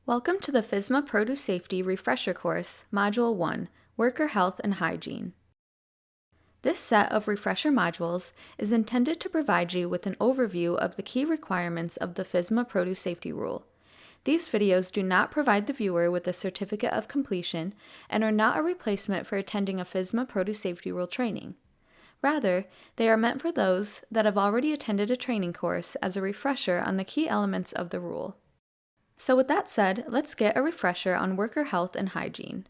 Welcome to the FSMA Produce Safety Refresher Course, Module 1, Worker Health and Hygiene. This set of refresher modules is intended to provide you with an overview of the key requirements of the FSMA Produce Safety Rule. These videos do not provide the viewer with a certificate of completion and are not a replacement for attending a FSMA Produce Safety Rule training. Rather, they are meant for those that have already attended a training course as a refresher on the key elements of the rule. So with that said, let's get a refresher on worker health and hygiene.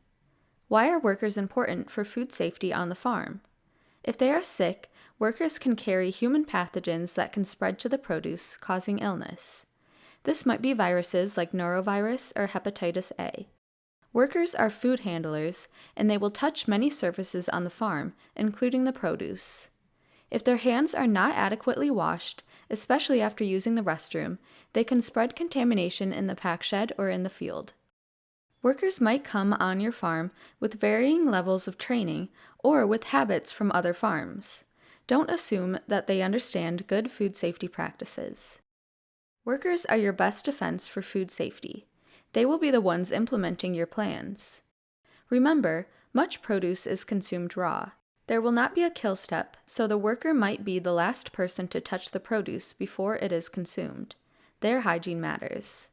Why are workers important for food safety on the farm? If they are sick, workers can carry human pathogens that can spread to the produce, causing illness. This might be viruses like norovirus or hepatitis A. Workers are food handlers, and they will touch many surfaces on the farm, including the produce. If their hands are not adequately washed, especially after using the restroom, they can spread contamination in the pack shed or in the field. Workers might come on your farm with varying levels of training or with habits from other farms. Don't assume that they understand good food safety practices. Workers are your best defense for food safety. They will be the ones implementing your plans. Remember, much produce is consumed raw. There will not be a kill step, so the worker might be the last person to touch the produce before it is consumed. Their hygiene matters.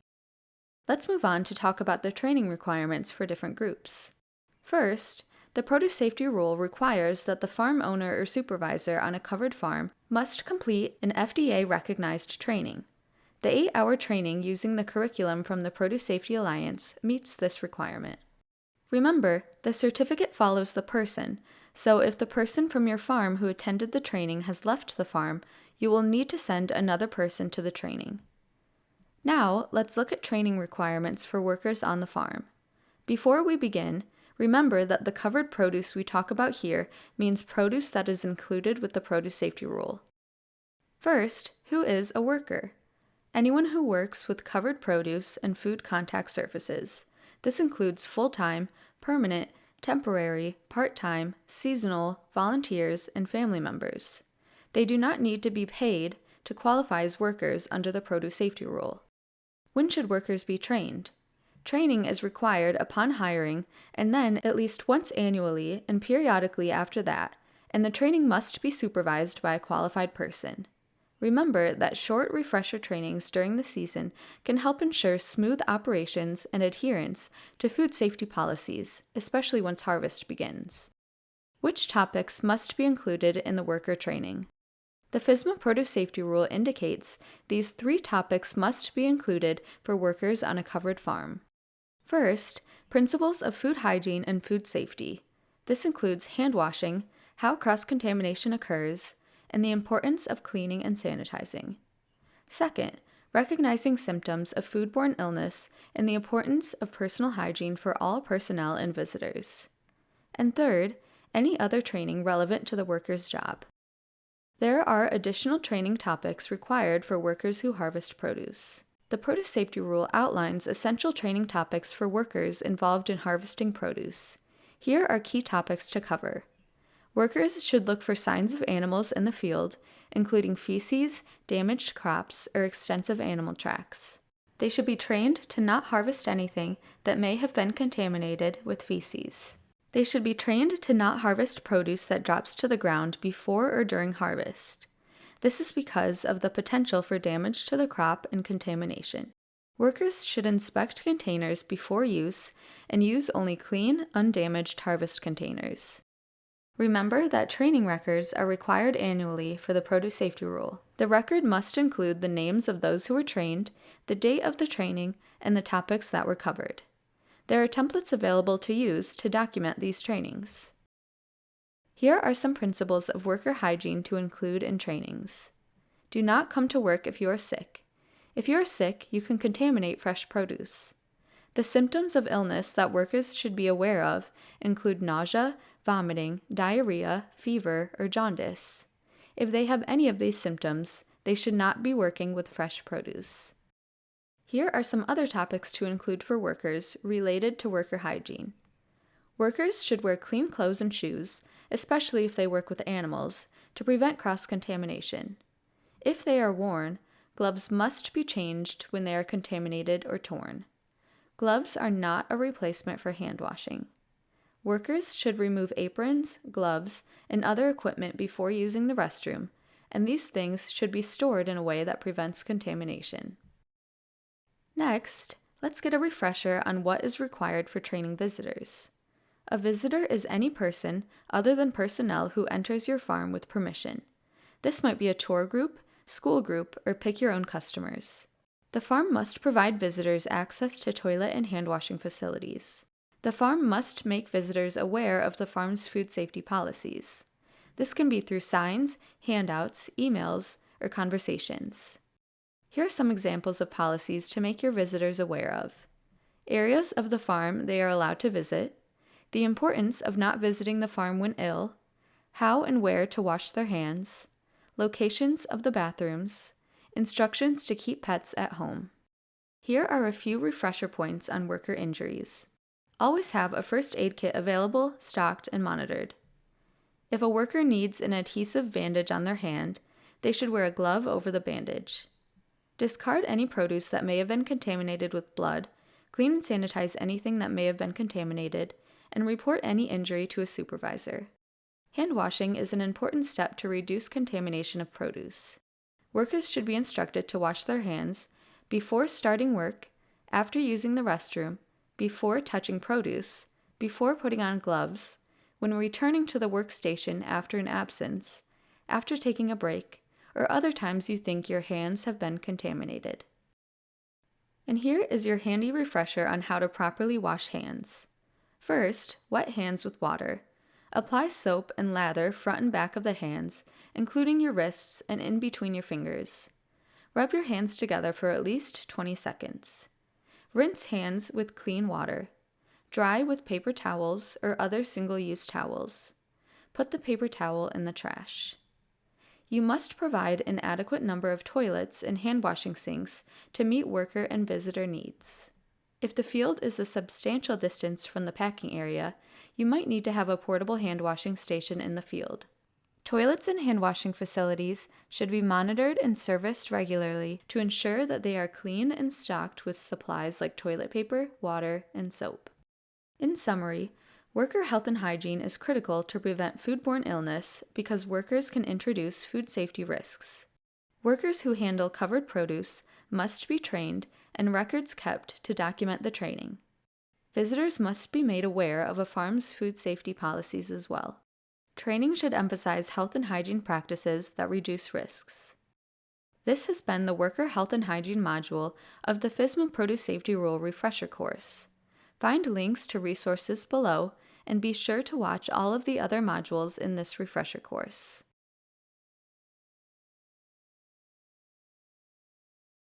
Let's move on to talk about the training requirements for different groups. First, the Produce Safety Rule requires that the farm owner or supervisor on a covered farm must complete an FDA-recognized training. The 8-hour training using the curriculum from the Produce Safety Alliance meets this requirement. Remember, the certificate follows the person, so if the person from your farm who attended the training has left the farm, you will need to send another person to the training. Now, let's look at training requirements for workers on the farm. Before we begin, remember that the covered produce we talk about here means produce that is included with the Produce Safety Rule. First, who is a worker? Anyone who works with covered produce and food contact surfaces. This includes full-time, permanent, temporary, part-time, seasonal, volunteers, and family members. They do not need to be paid to qualify as workers under the Produce Safety Rule. When should workers be trained? Training is required upon hiring and then at least once annually and periodically after that, and the training must be supervised by a qualified person. Remember that short refresher trainings during the season can help ensure smooth operations and adherence to food safety policies, especially once harvest begins. Which topics must be included in the worker training? The FSMA Produce Safety Rule indicates these 3 topics must be included for workers on a covered farm. First, principles of food hygiene and food safety. This includes hand washing, how cross-contamination occurs, and the importance of cleaning and sanitizing. Second, recognizing symptoms of foodborne illness and the importance of personal hygiene for all personnel and visitors. And third, any other training relevant to the worker's job. There are additional training topics required for workers who harvest produce. The Produce Safety Rule outlines essential training topics for workers involved in harvesting produce. Here are key topics to cover. Workers should look for signs of animals in the field, including feces, damaged crops, or extensive animal tracks. They should be trained to not harvest anything that may have been contaminated with feces. They should be trained to not harvest produce that drops to the ground before or during harvest. This is because of the potential for damage to the crop and contamination. Workers should inspect containers before use and use only clean, undamaged harvest containers. Remember that training records are required annually for the Produce Safety Rule. The record must include the names of those who were trained, the date of the training, and the topics that were covered. There are templates available to use to document these trainings. Here are some principles of worker hygiene to include in trainings. Do not come to work if you are sick. If you are sick, you can contaminate fresh produce. The symptoms of illness that workers should be aware of include nausea, vomiting, diarrhea, fever, or jaundice. If they have any of these symptoms, they should not be working with fresh produce. Here are some other topics to include for workers related to worker hygiene. Workers should wear clean clothes and shoes, especially if they work with animals, to prevent cross-contamination. If they are worn, gloves must be changed when they are contaminated or torn. Gloves are not a replacement for hand washing. Workers should remove aprons, gloves, and other equipment before using the restroom, and these things should be stored in a way that prevents contamination. Next, let's get a refresher on what is required for training visitors. A visitor is any person other than personnel who enters your farm with permission. This might be a tour group, school group, or pick your own customers. The farm must provide visitors access to toilet and hand washing facilities. The farm must make visitors aware of the farm's food safety policies. This can be through signs, handouts, emails, or conversations. Here are some examples of policies to make your visitors aware of. Areas of the farm they are allowed to visit, the importance of not visiting the farm when ill, how and where to wash their hands, locations of the bathrooms, instructions to keep pets at home. Here are a few refresher points on worker injuries. Always have a first aid kit available, stocked, and monitored. If a worker needs an adhesive bandage on their hand, they should wear a glove over the bandage. Discard any produce that may have been contaminated with blood, clean and sanitize anything that may have been contaminated, and report any injury to a supervisor. Hand washing is an important step to reduce contamination of produce. Workers should be instructed to wash their hands before starting work, after using the restroom, before touching produce, before putting on gloves, when returning to the workstation after an absence, after taking a break, or other times you think your hands have been contaminated. And here is your handy refresher on how to properly wash hands. First, wet hands with water. Apply soap and lather front and back of the hands, including your wrists and in between your fingers. Rub your hands together for at least 20 seconds. Rinse hands with clean water. Dry with paper towels or other single-use towels. Put the paper towel in the trash. You must provide an adequate number of toilets and hand washing sinks to meet worker and visitor needs. If the field is a substantial distance from the packing area, you might need to have a portable hand washing station in the field. Toilets and hand washing facilities should be monitored and serviced regularly to ensure that they are clean and stocked with supplies like toilet paper, water, and soap. In summary, worker health and hygiene is critical to prevent foodborne illness because workers can introduce food safety risks. Workers who handle covered produce must be trained and records kept to document the training. Visitors must be made aware of a farm's food safety policies as well. Training should emphasize health and hygiene practices that reduce risks. This has been the Worker Health and Hygiene module of the FSMA Produce Safety Rule refresher course. Find links to resources below and be sure to watch all of the other modules in this refresher course.